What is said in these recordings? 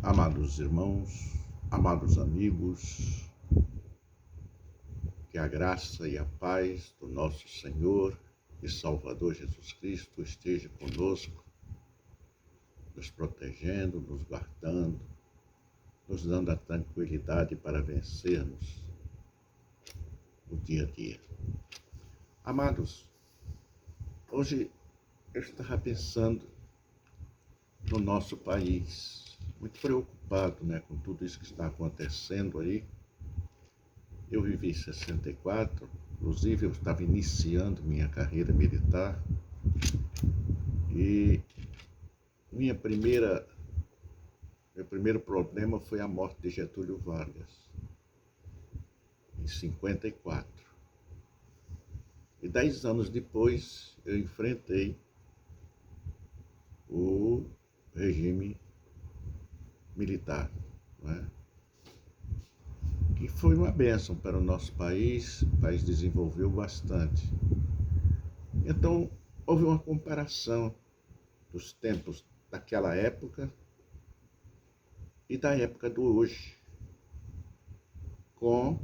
Amados irmãos, amados amigos, que a graça e a paz do nosso Senhor e Salvador Jesus Cristo esteja conosco, nos protegendo, nos guardando, nos dando a tranquilidade para vencermos o dia a dia. Amados, hoje eu estava pensando no nosso país, muito preocupado, com tudo isso que está acontecendo aí. Eu vivi em 64, inclusive eu estava iniciando minha carreira militar e meu primeiro problema foi a morte de Getúlio Vargas, em 54. E 10 anos depois eu enfrentei o regime militar, que foi uma bênção para o nosso país. O país desenvolveu bastante. Então, houve uma comparação dos tempos daquela época e da época do hoje, com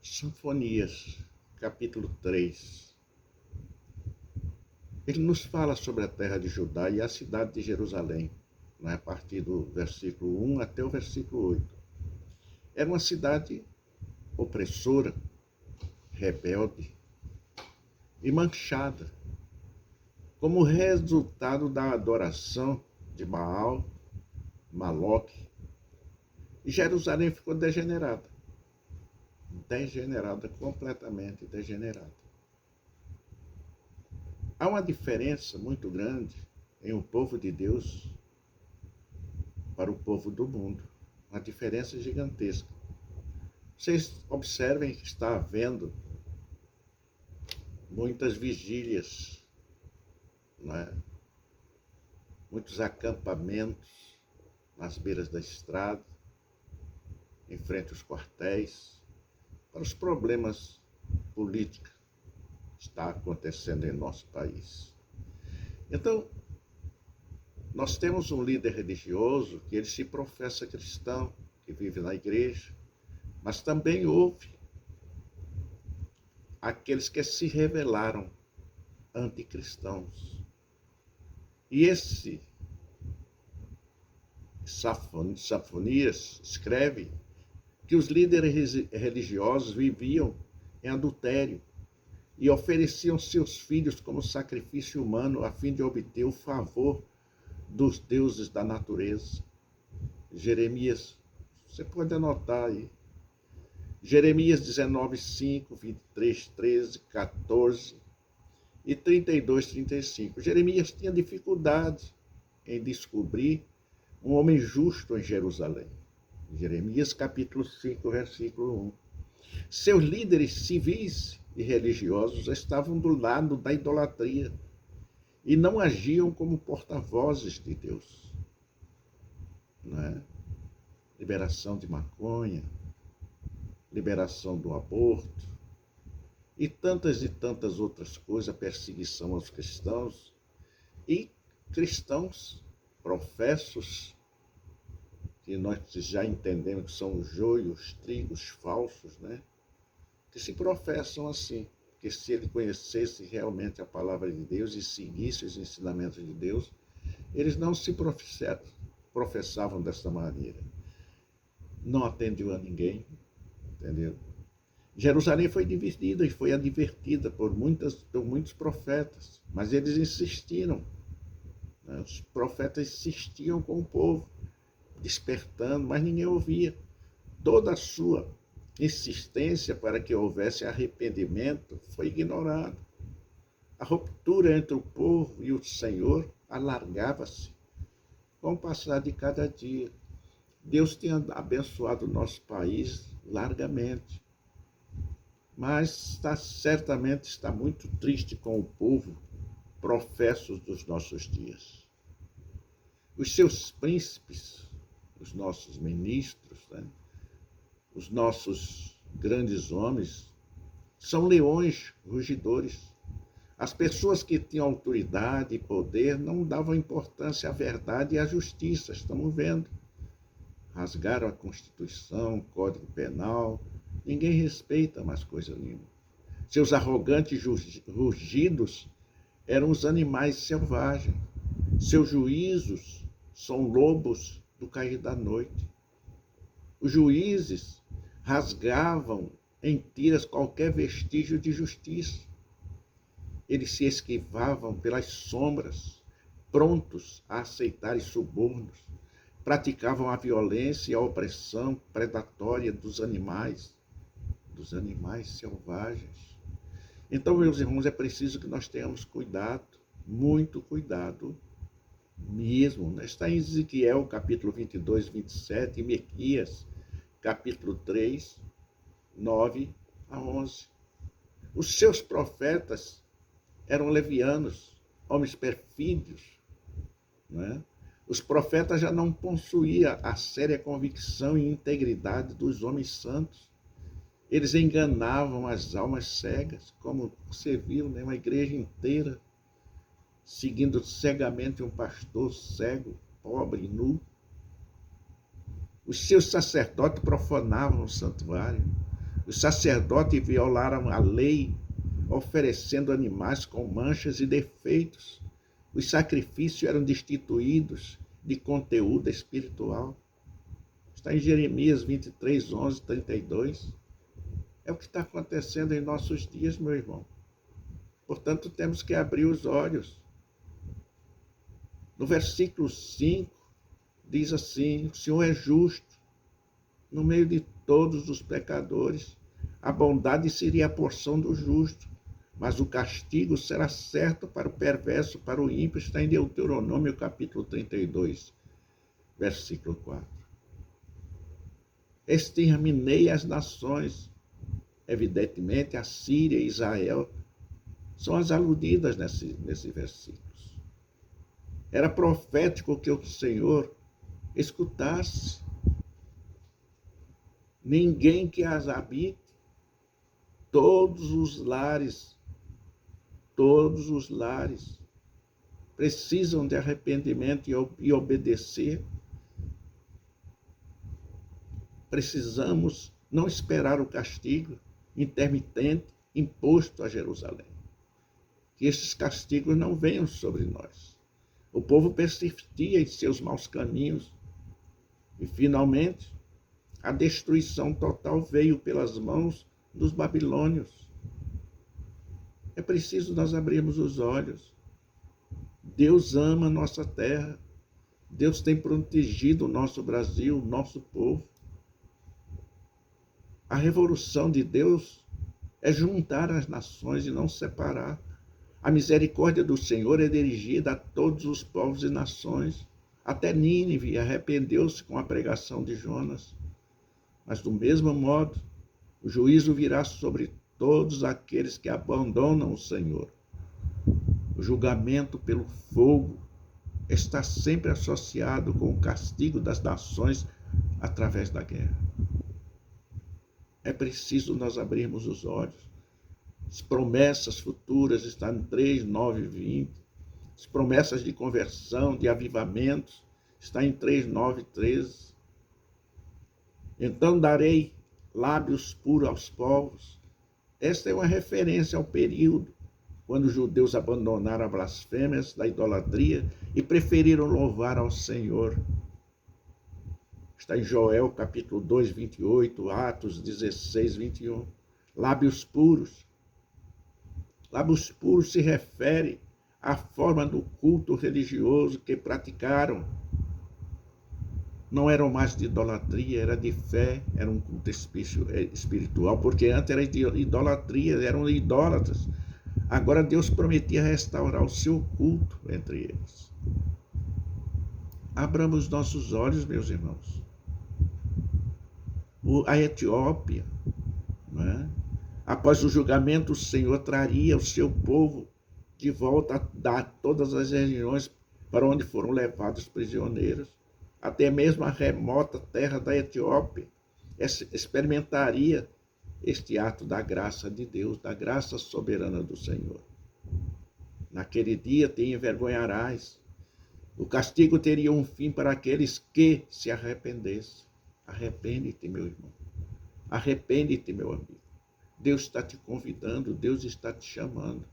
Sinfonias, capítulo 3. Ele nos fala sobre a terra de Judá e a cidade de Jerusalém, a partir do versículo 1 até o versículo 8. Era uma cidade opressora, rebelde e manchada, como resultado da adoração de Baal, Maloque. E Jerusalém ficou degenerada, completamente degenerada. Há uma diferença muito grande em o povo de Deus para o povo do mundo, uma diferença gigantesca. Vocês observem que está havendo muitas vigílias, muitos acampamentos nas beiras da estrada, em frente aos quartéis, para os problemas políticos que estão acontecendo em nosso país. Então, nós temos um líder religioso que ele se professa cristão, que vive na igreja, mas também houve aqueles que se revelaram anticristãos. E esse Safonias escreve que os líderes religiosos viviam em adultério e ofereciam seus filhos como sacrifício humano a fim de obter o favor dos deuses da natureza. Jeremias, você pode anotar aí. Jeremias 19, 5, 23, 13, 14 e 32, 35. Jeremias tinha dificuldade em descobrir um homem justo em Jerusalém. Jeremias capítulo 5, versículo 1. Seus líderes civis e religiosos estavam do lado da idolatria e não agiam como porta-vozes de Deus. Liberação de maconha, liberação do aborto e tantas outras coisas, a perseguição aos cristãos e cristãos professos, que nós já entendemos que são os joios, os trigos falsos, que se professam assim, que se ele conhecesse realmente a palavra de Deus e seguisse os ensinamentos de Deus, eles não se professavam desta maneira. Não atendiam a ninguém, entendeu? Jerusalém foi dividida e foi advertida por muitos profetas, mas eles insistiram. Os profetas insistiam com o povo, despertando, mas ninguém ouvia. Toda a sua insistência para que houvesse arrependimento foi ignorada. A ruptura entre o povo e o Senhor alargava-se com o passar de cada dia. Deus tinha abençoado o nosso país largamente, mas certamente está muito triste com o povo professos dos nossos dias. Os seus príncipes, os nossos ministros, os nossos grandes homens, são leões rugidores. As pessoas que tinham autoridade e poder não davam importância à verdade e à justiça, estamos vendo. Rasgaram a Constituição, o Código Penal, ninguém respeita mais coisa nenhuma. Seus arrogantes rugidos eram os animais selvagens. Seus juízos são lobos do cair da noite. Os juízes rasgavam em tiras qualquer vestígio de justiça. Eles se esquivavam pelas sombras, prontos a aceitar subornos. Praticavam a violência e a opressão predatória dos animais selvagens. Então, meus irmãos, é preciso que nós tenhamos cuidado, muito cuidado mesmo. Está em Ezequiel, capítulo 22, 27, e Miqueias, capítulo 3, 9 a 11. Os seus profetas eram levianos, homens perfídios, não é? Os profetas já não possuíam a séria convicção e integridade dos homens santos. Eles enganavam as almas cegas, como você viu, né? Uma igreja inteira seguindo cegamente um pastor cego, pobre, nu. Os seus sacerdotes profanavam o santuário. Os sacerdotes violaram a lei, oferecendo animais com manchas e defeitos. Os sacrifícios eram destituídos de conteúdo espiritual. Está em Jeremias 23, 11, 32. É o que está acontecendo em nossos dias, meu irmão. Portanto, temos que abrir os olhos. No versículo 5, diz assim: o Senhor é justo no meio de todos os pecadores. A bondade seria a porção do justo, mas o castigo será certo para o perverso, para o ímpio. Está em Deuteronômio, capítulo 32, versículo 4. Exterminei as nações. Evidentemente, a Síria e Israel são as aludidas nesse versículo. Era profético que o Senhor escutasse. Ninguém que as habite, todos os lares precisam de arrependimento e obedecer. Precisamos não esperar o castigo intermitente imposto a Jerusalém. Que esses castigos não venham sobre nós. O povo persistia em seus maus caminhos e, finalmente, a destruição total veio pelas mãos dos babilônios. É preciso nós abrirmos os olhos. Deus ama a nossa terra. Deus tem protegido o nosso Brasil, o nosso povo. A revolução de Deus é juntar as nações e não separar. A misericórdia do Senhor é dirigida a todos os povos e nações. Até Nínive arrependeu-se com a pregação de Jonas. Mas, do mesmo modo, o juízo virá sobre todos aqueles que abandonam o Senhor. O julgamento pelo fogo está sempre associado com o castigo das nações através da guerra. É preciso nós abrirmos os olhos. As promessas futuras estão em 3, 9 e 20. As promessas de conversão, de avivamentos, estão em 3, 9 e 13. Então darei lábios puros aos povos. Esta é uma referência ao período quando os judeus abandonaram as blasfêmias da idolatria e preferiram louvar ao Senhor. Está em Joel, capítulo 2, 28, Atos 16, 21. Lábios puros. Lábios puros se refere à forma do culto religioso que praticaram. Não eram mais de idolatria, era de fé, era um culto espiritual, porque antes era de idolatria, eram idólatras. Agora Deus prometia restaurar o seu culto entre eles. Abramos nossos olhos, meus irmãos. A Etiópia, não é? Após o julgamento, o Senhor traria o seu povo de volta a todas as regiões para onde foram levados prisioneiros. Até mesmo a remota terra da Etiópia experimentaria este ato da graça de Deus, da graça soberana do Senhor. Naquele dia te envergonharás. O castigo teria um fim para aqueles que se arrependessem. Arrepende-te, meu irmão. Arrepende-te, meu amigo. Deus está te convidando, Deus está te chamando.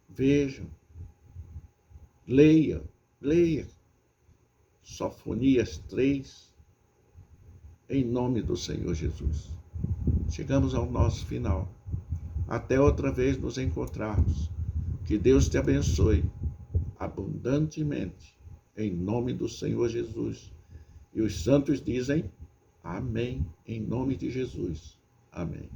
Vejam, leia. Sofonias 3, em nome do Senhor Jesus. Chegamos ao nosso final. Até outra vez nos encontrarmos. Que Deus te abençoe abundantemente, em nome do Senhor Jesus. E os santos dizem amém, em nome de Jesus. Amém.